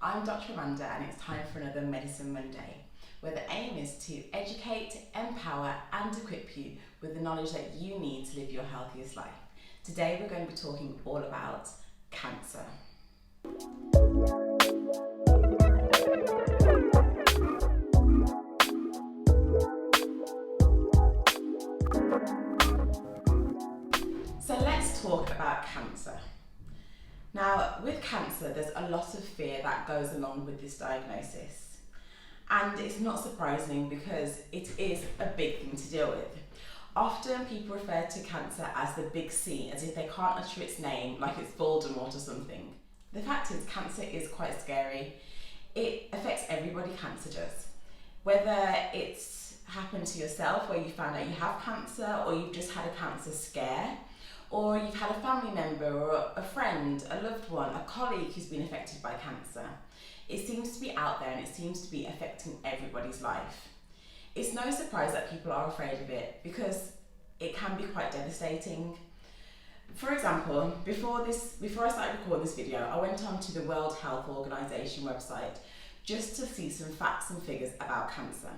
I'm Dr. Amanda and it's time for another Medicine Monday, where the aim is to educate, empower and equip you with the knowledge that you need to live your healthiest life. Today we're going to be talking all about cancer. So let's talk about cancer. Now, with cancer, there's a lot of fear that goes along with this diagnosis. And it's not surprising because it is a big thing to deal with. Often people refer to cancer as the big C, as if they can't utter its name, like it's Voldemort or something. The fact is, cancer is quite scary. It affects everybody, cancer does. Whether it's happened to yourself, where you found out you have cancer, or you've just had a cancer scare, or you've had a family member or a friend, a loved one, a colleague who's been affected by cancer. It seems to be out there and it seems to be affecting everybody's life. It's no surprise that people are afraid of it because it can be quite devastating. For example, before I started recording this video, I went onto the World Health Organization website just to see some facts and figures about cancer.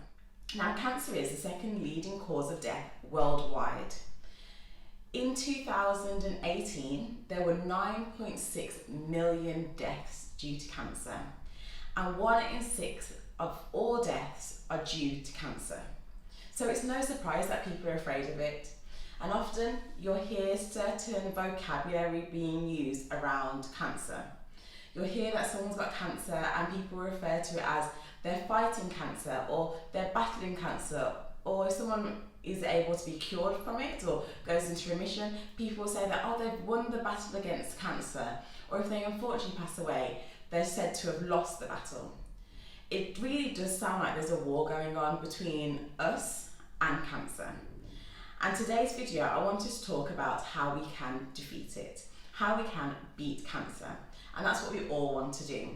Now, cancer is the second leading cause of death worldwide. In 2018, there were 9.6 million deaths due to cancer, and 1 in 6 of all deaths are due to cancer. So it's no surprise that people are afraid of it, and often you'll hear certain vocabulary being used around cancer. You'll hear that someone's got cancer and people refer to it as they're fighting cancer or they're battling cancer, or if someone is able to be cured from it or goes into remission, people say that, oh, they've won the battle against cancer, or if they unfortunately pass away, they're said to have lost the battle. It really does sound like there's a war going on between us and cancer. And today's video, I wanted to talk about how we can defeat it, how we can beat cancer, and that's what we all want to do.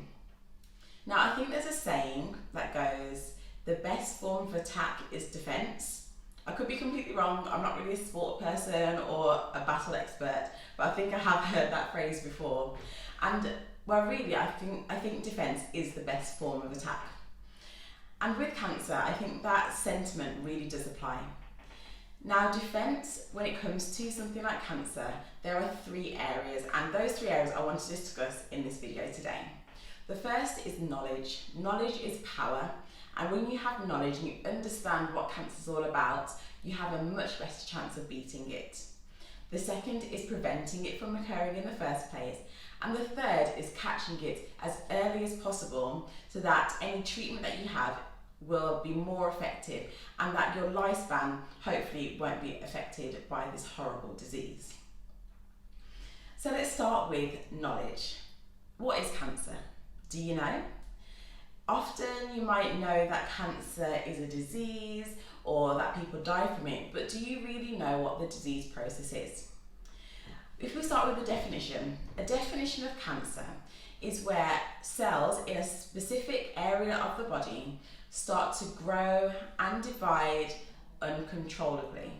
Now, I think there's a saying that goes, the best form of attack is defense. I could be completely wrong. I'm not really a sport person or a battle expert, but I think I have heard that phrase before. And well, really, I think defense is the best form of attack. And with cancer, I think that sentiment really does apply. Now, defense, when it comes to something like cancer, there are 3 areas, and those 3 areas I want to discuss in this video today. The first is knowledge. Knowledge is power. And when you have knowledge and you understand what cancer is all about, you have a much better chance of beating it. The second is preventing it from occurring in the first place. And the third is catching it as early as possible so that any treatment that you have will be more effective and that your lifespan hopefully won't be affected by this horrible disease. So let's start with knowledge. What is cancer? Do you know? Often you might know that cancer is a disease or that people die from it, but do you really know what the disease process is? If we start with a definition of cancer is where cells in a specific area of the body start to grow and divide uncontrollably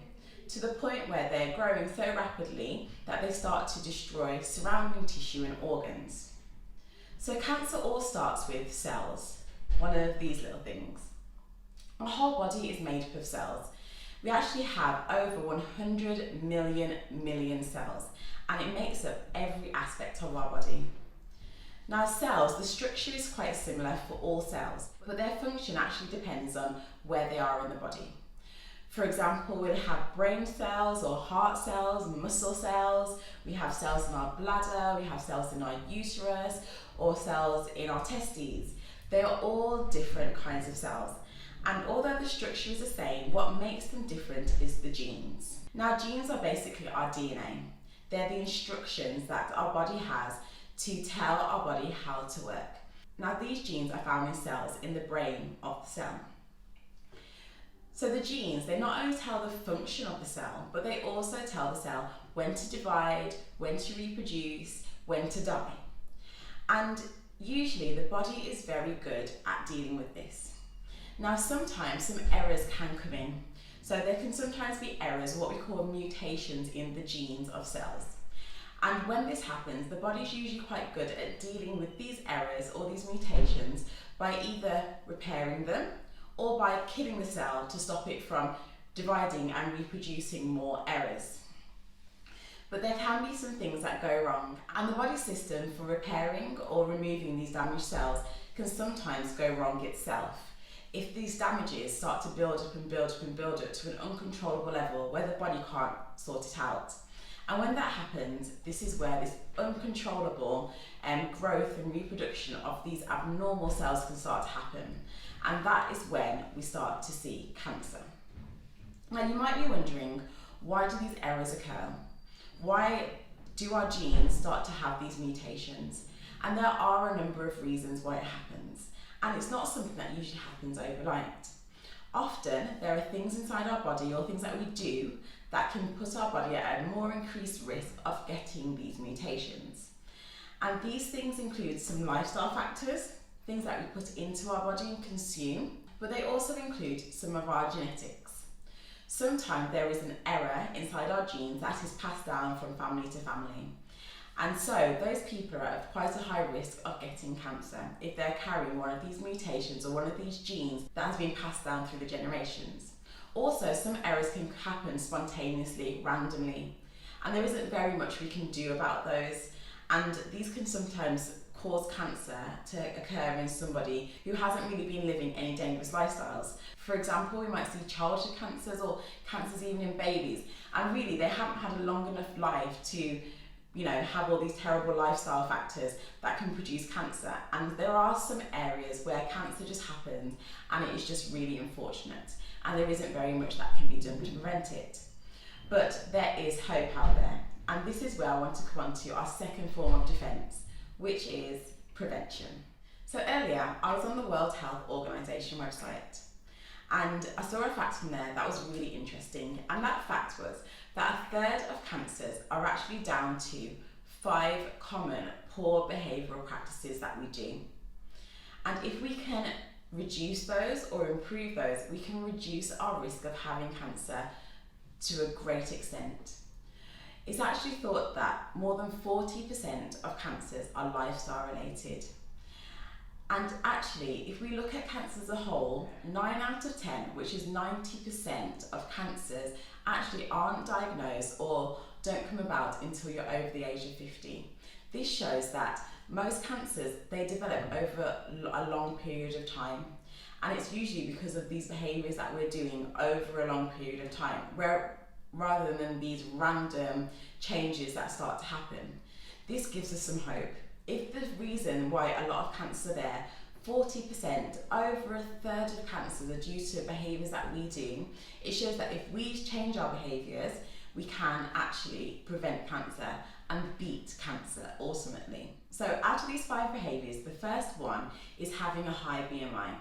to the point where they're growing so rapidly that they start to destroy surrounding tissue and organs. So cancer all starts with cells, one of these little things. Our whole body is made up of cells. We actually have over 100 million cells, and it makes up every aspect of our body. Now, cells, the structure is quite similar for all cells, but their function actually depends on where they are in the body. For example, we'll have brain cells or heart cells, muscle cells, we have cells in our bladder, we have cells in our uterus, or cells in our testes. They are all different kinds of cells. And although the structure is the same, what makes them different is the genes. Now, genes are basically our DNA. They're the instructions that our body has to tell our body how to work. Now, these genes are found in cells in the brain of the cell. So the genes, they not only tell the function of the cell, but they also tell the cell when to divide, when to reproduce, when to die. And usually the body is very good at dealing with this. Now, sometimes some errors can come in. So there can sometimes be errors, what we call mutations in the genes of cells. And when this happens, the body's usually quite good at dealing with these errors or these mutations by either repairing them or by killing the cell to stop it from dividing and reproducing more errors. But there can be some things that go wrong, and the body system for repairing or removing these damaged cells can sometimes go wrong itself if these damages start to build up and build up and build up to an uncontrollable level where the body can't sort it out. And when that happens, this is where this uncontrollable growth and reproduction of these abnormal cells can start to happen. And that is when we start to see cancer. Now you might be wondering, why do these errors occur? Why do our genes start to have these mutations? And there are a number of reasons why it happens. And it's not something that usually happens overnight. Often there are things inside our body or things that we do that can put our body at a more increased risk of getting these mutations. And these things include some lifestyle factors, things that we put into our body and consume, but they also include some of our genetics. Sometimes there is an error inside our genes that is passed down from family to family. And so those people are at quite a high risk of getting cancer if they're carrying one of these mutations or one of these genes that has been passed down through the generations. Also, some errors can happen spontaneously, randomly, and there isn't very much we can do about those. And these can sometimes cause cancer to occur in somebody who hasn't really been living any dangerous lifestyles. For example, we might see childhood cancers or cancers even in babies, and really they haven't had a long enough life to have all these terrible lifestyle factors that can produce cancer. And there are some areas where cancer just happens and it is just really unfortunate, and there isn't very much that can be done to prevent it. But there is hope out there, and this is where I want to come on to our second form of defence, which is prevention. So earlier I was on the World Health Organization website, and I saw a fact from there that was really interesting, and that fact was that a third of cancers are actually down to 5 common poor behavioural practices that we do. And if we can reduce those or improve those, we can reduce our risk of having cancer to a great extent. It's actually thought that more than 40% of cancers are lifestyle related. And actually, if we look at cancer as a whole, 9 out of 10, which is 90% of cancers, actually aren't diagnosed or don't come about until you're over the age of 50. This shows that most cancers, they develop over a long period of time. And it's usually because of these behaviours that we're doing over a long period of time, rather than these random changes that start to happen. This gives us some hope. If the reason why a lot of cancer there, 40%, over a third of cancers are due to behaviours that we do, it shows that if we change our behaviours, we can actually prevent cancer and beat cancer ultimately. So out of these 5 behaviours, the first one is having a high BMI.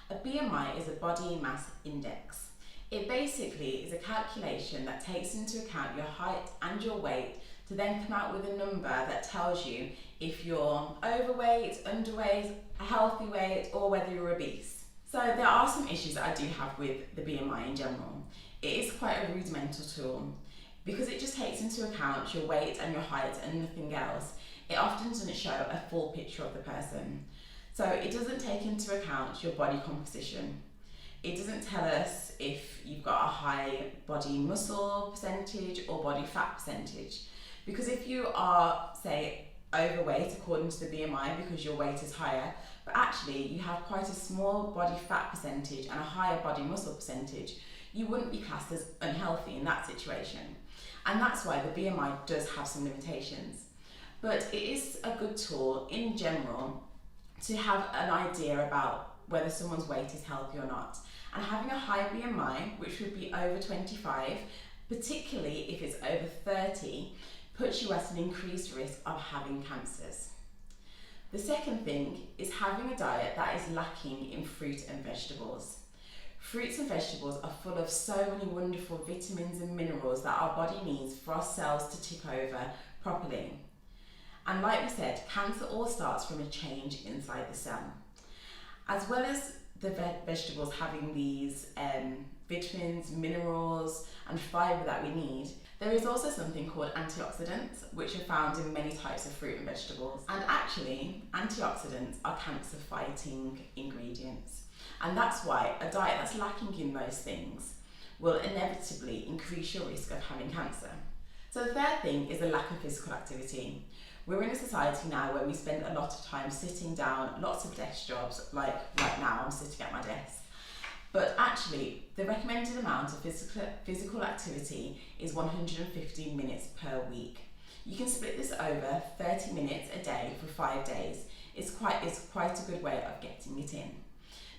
A BMI is a body mass index. It basically is a calculation that takes into account your height and your weight to then come out with a number that tells you if you're overweight, underweight, a healthy weight, or whether you're obese. So there are some issues that I do have with the BMI in general. It is quite a rudimental tool because it just takes into account your weight and your height and nothing else. It often doesn't show a full picture of the person. So it doesn't take into account your body composition. It doesn't tell us if you've got a high body muscle percentage or body fat percentage. Because if you are, say, overweight according to the BMI because your weight is higher, but actually you have quite a small body fat percentage and a higher body muscle percentage, you wouldn't be classed as unhealthy in that situation. And that's why the BMI does have some limitations. But it is a good tool in general to have an idea about whether someone's weight is healthy or not. And having a high BMI, which would be over 25, particularly if it's over 30, puts you at an increased risk of having cancers. The second thing is having a diet that is lacking in fruit and vegetables. Fruits and vegetables are full of so many wonderful vitamins and minerals that our body needs for our cells to tick over properly. And like we said, cancer all starts from a change inside the cell. As well as the vegetables having these vitamins, minerals and fibre that we need, there is also something called antioxidants, which are found in many types of fruit and vegetables. And actually, antioxidants are cancer-fighting ingredients. And that's why a diet that's lacking in those things will inevitably increase your risk of having cancer. So the third thing is a lack of physical activity. We're in a society now where we spend a lot of time sitting down, lots of desk jobs, like right now I'm sitting at my desk. But actually, the recommended amount of physical activity is 150 minutes per week. You can split this over 30 minutes a day for 5 days. It's quite a good way of getting it in.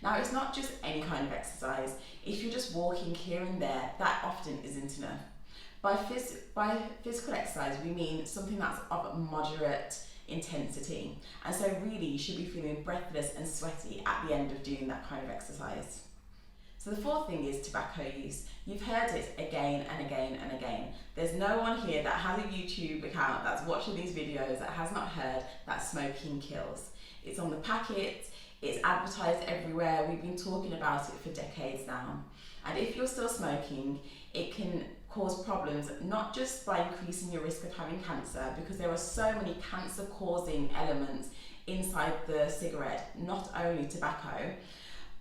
Now, it's not just any kind of exercise. If you're just walking here and there, that often isn't enough. By physical exercise, we mean something that's of moderate intensity. And so really, you should be feeling breathless and sweaty at the end of doing that kind of exercise. So the fourth thing is tobacco use. You've heard it again and again and again. There's no one here that has a YouTube account that's watching these videos that has not heard that smoking kills. It's on the packet, it's advertised everywhere, we've been talking about it for decades now. And if you're still smoking, it can cause problems not just by increasing your risk of having cancer, because there are so many cancer-causing elements inside the cigarette, not only tobacco,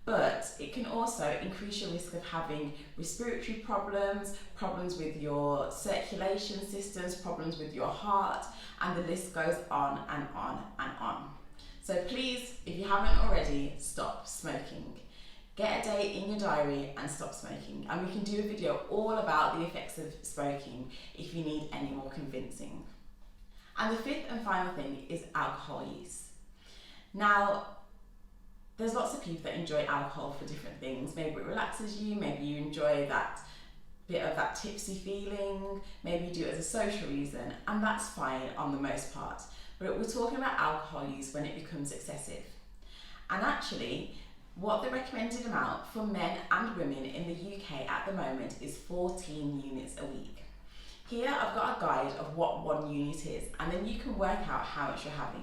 but it can also increase your risk of having respiratory problems, problems with your circulation systems, problems with your heart, and the list goes on and on and on. So please, if you haven't already, stop smoking. Get a date in your diary and stop smoking. And we can do a video all about the effects of smoking if you need any more convincing. And the fifth and final thing is alcohol use. Now, there's lots of people that enjoy alcohol for different things. Maybe it relaxes you, maybe you enjoy that bit of that tipsy feeling, maybe you do it as a social reason, and that's fine on the most part. But we're talking about alcohol use when it becomes excessive. And actually, what the recommended amount for men and women in the UK at the moment is 14 units a week. Here I've got a guide of what 1 unit is, and then you can work out how much you're having.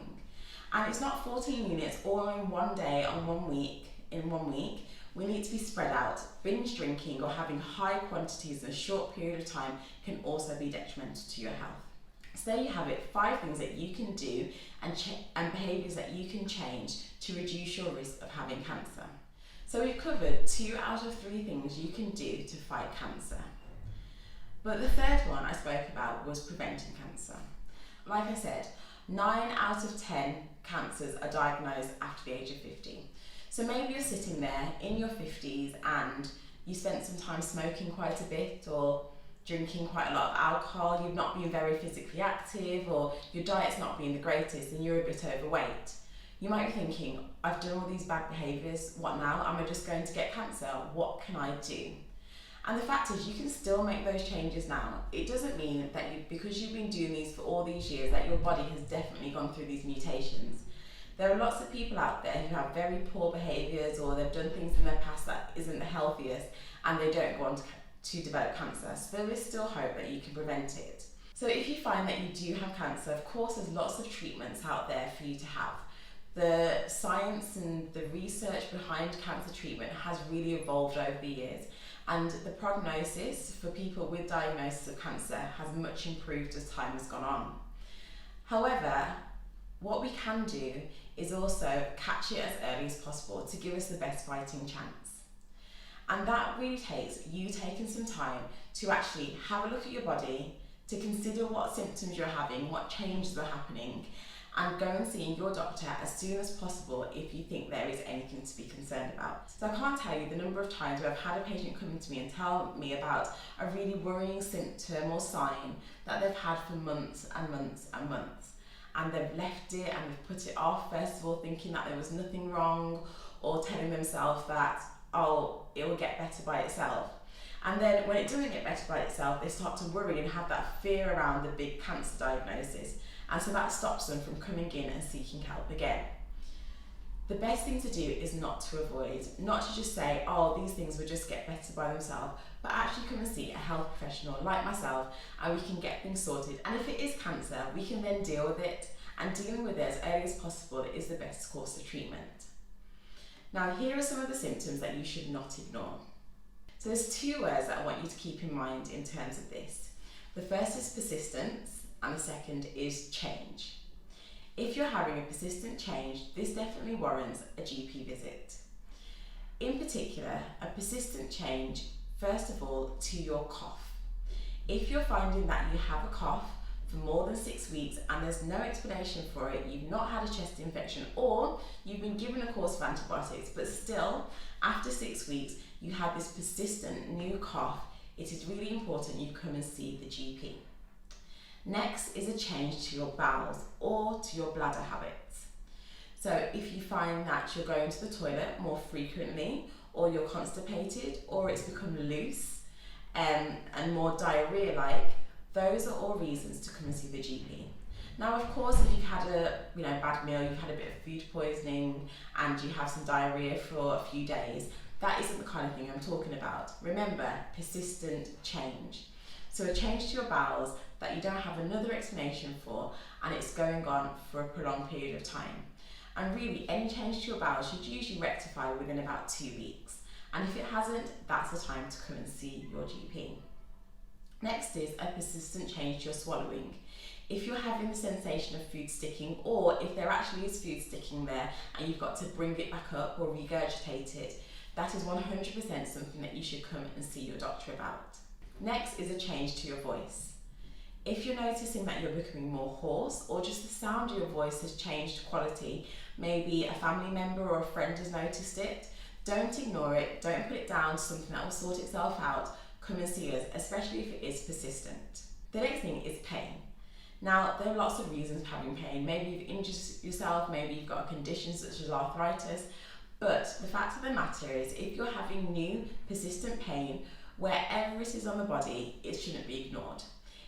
And it's not 14 units all in one day, on 1 week, in 1 week. We need to be spread out. Binge drinking or having high quantities in a short period of time can also be detrimental to your health. So there you have it, 5 things that you can do and behaviours that you can change to reduce your risk of having cancer. So we've covered 2 out of 3 things you can do to fight cancer. But the third one I spoke about was preventing cancer. Like I said, 9 out of 10 cancers are diagnosed after the age of 50. So maybe you're sitting there in your 50s and you spent some time smoking quite a bit or drinking quite a lot of alcohol, you've not been very physically active, or your diet's not been the greatest and you're a bit overweight. You might be thinking, I've done all these bad behaviours, what now? Am I just going to get cancer? What can I do? And the fact is, you can still make those changes now. It doesn't mean that because you've been doing these for all these years, that your body has definitely gone through these mutations. There are lots of people out there who have very poor behaviours, or they've done things in their past that isn't the healthiest, and they don't go on to develop cancer. So there is still hope that you can prevent it. So if you find that you do have cancer, of course there's lots of treatments out there for you to have. The science and the research behind cancer treatment has really evolved over the years, and the prognosis for people with diagnosis of cancer has much improved as time has gone on. However, what we can do is also catch it as early as possible to give us the best fighting chance. And that really takes you taking some time to actually have a look at your body, to consider what symptoms you're having, what changes are happening, and go and see your doctor as soon as possible if you think there is anything to be concerned about. So I can't tell you the number of times where I've had a patient come to me and tell me about a really worrying symptom or sign that they've had for months and months and months. And they've left it and they've put it off, first of all thinking that there was nothing wrong, or telling themselves that, oh, it will get better by itself. And then when it doesn't get better by itself, they start to worry and have that fear around the big cancer diagnosis. And so that stops them from coming in and seeking help again. The best thing to do is not to avoid, not to just say, oh, these things will just get better by themselves, but actually come and see a health professional like myself, and we can get things sorted. And if it is cancer, we can then deal with it, and dealing with it as early as possible is the best course of treatment. Now, here are some of the symptoms that you should not ignore. So there's two words that I want you to keep in mind in terms of this. The first is persistence and the second is change. If you're having a persistent change, this definitely warrants a GP visit. In particular, a persistent change, first of all, to your cough. If you're finding that you have a cough for more than 6 weeks and there's no explanation for it, you've not had a chest infection, or you've been given a course of antibiotics, but still, after 6 weeks, you have this persistent new cough, it is really important you come and see the GP. Next is a change to your bowels or to your bladder habits. So if you find that you're going to the toilet more frequently, or you're constipated, or it's become loose and more diarrhea-like, those are all reasons to come and see the GP. Now, of course, if you've had a bad meal, you've had a bit of food poisoning, and you have some diarrhea for a few days, that isn't the kind of thing I'm talking about. Remember, persistent change. So a change to your bowels that you don't have another explanation for, and it's going on for a prolonged period of time. And really, any change to your bowels should usually rectify within about 2 weeks. And if it hasn't, that's the time to come and see your GP. Next is a persistent change to your swallowing. If you're having the sensation of food sticking, or if there actually is food sticking there and you've got to bring it back up or regurgitate it, that is 100% something that you should come and see your doctor about. Next is a change to your voice. If you're noticing that you're becoming more hoarse, or just the sound of your voice has changed quality, maybe a family member or a friend has noticed it, don't ignore it, don't put it down to something that will sort itself out. Come and see us, especially if it is persistent. The next thing is pain. Now, there are lots of reasons for having pain. Maybe you've injured yourself, maybe you've got a condition such as arthritis, but the fact of the matter is, if you're having new persistent pain, wherever it is on the body, it shouldn't be ignored.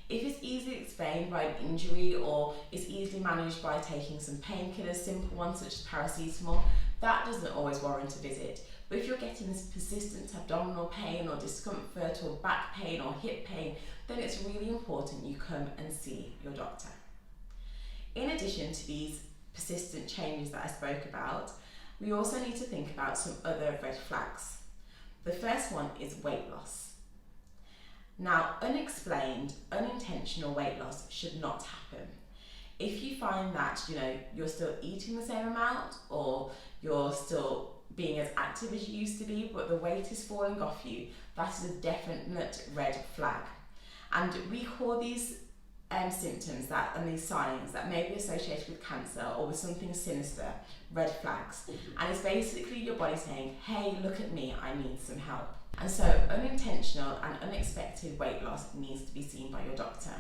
If it's easily explained by an injury, or is easily managed by taking some painkillers, simple ones such as paracetamol, that doesn't always warrant a visit. But if you're getting this persistent abdominal pain or discomfort or back pain or hip pain, then it's really important you come and see your doctor. In addition to these persistent changes that I spoke about, we also need to think about some other red flags. The first one is weight loss. Now, unexplained, unintentional weight loss should not happen. If you find that you're still eating the same amount, or you're still being as active as you used to be, but the weight is falling off you, that is a definite red flag. And we call these symptoms and these signs that may be associated with cancer or with something sinister, red flags. And it's basically your body saying, hey, look at me, I need some help. And so unintentional and unexpected weight loss needs to be seen by your doctor.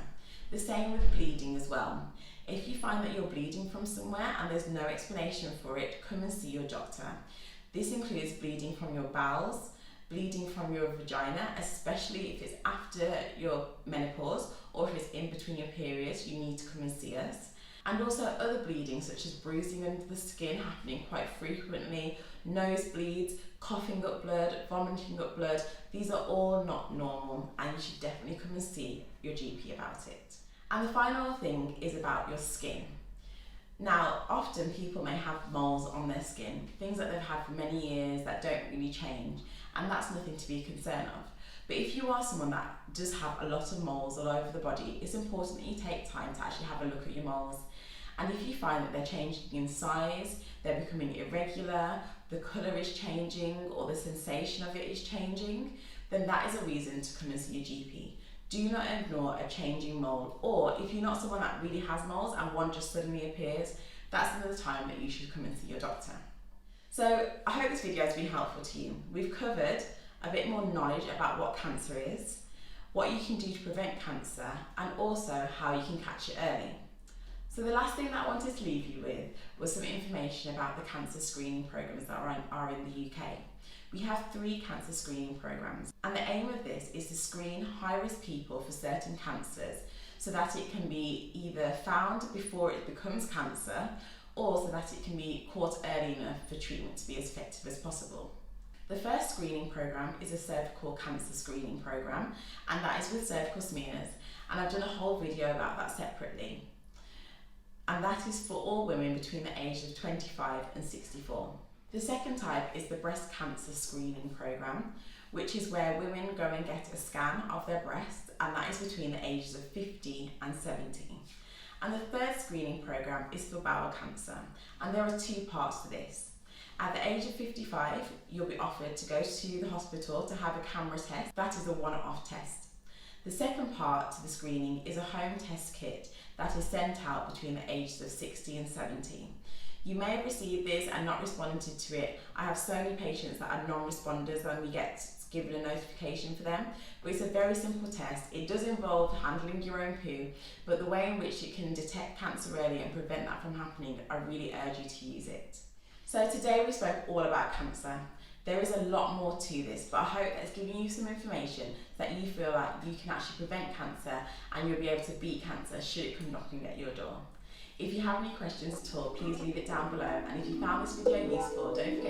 The same with bleeding as well. If you find that you're bleeding from somewhere and there's no explanation for it, come and see your doctor. This includes bleeding from your bowels, bleeding from your vagina, especially if it's after your menopause or if it's in between your periods, you need to come and see us. And also other bleeding such as bruising under the skin happening quite frequently, nosebleeds, coughing up blood, vomiting up blood. These are all not normal, and you should definitely come and see your GP about it. And the final thing is about your skin. Now, often people may have moles on their skin, things that they've had for many years that don't really change, and that's nothing to be concerned of. But if you are someone that does have a lot of moles all over the body, it's important that you take time to actually have a look at your moles. And if you find that they're changing in size, they're becoming irregular, the colour is changing, or the sensation of it is changing, then that is a reason to come and see your GP. Do not ignore a changing mole, or if you're not someone that really has moles and one just suddenly appears, that's another time that you should come and see your doctor. So I hope this video has been helpful to you. We've covered a bit more knowledge about what cancer is, what you can do to prevent cancer, and also how you can catch it early. So the last thing that I wanted to leave you with was some information about the cancer screening programs that are in the UK. We have 3 cancer screening programs, and the aim of this is to screen high-risk people for certain cancers so that it can be either found before it becomes cancer, or so that it can be caught early enough for treatment to be as effective as possible. The first screening program is a cervical cancer screening program, and that is with cervical smears, and I've done a whole video about that separately. And that is for all women between the ages of 25 and 64. The second type is the breast cancer screening programme, which is where women go and get a scan of their breast, and that is between the ages of 50 and 70. And the third screening programme is for bowel cancer, and there are two parts to this. At the age of 55, you'll be offered to go to the hospital to have a camera test. That is a one-off test. The second part to the screening is a home test kit that is sent out between the ages of 60 and 70. You may have received this and not responded to it. I have so many patients that are non-responders and we get given a notification for them, but it's a very simple test. It does involve handling your own poo, but the way in which it can detect cancer early and prevent that from happening, I really urge you to use it. So today we spoke all about cancer. There is a lot more to this, but I hope that it's giving you some information that you feel like you can actually prevent cancer and you'll be able to beat cancer should it come knocking at your door. If you have any questions at all, please leave it down below, and if you found this video useful, don't forget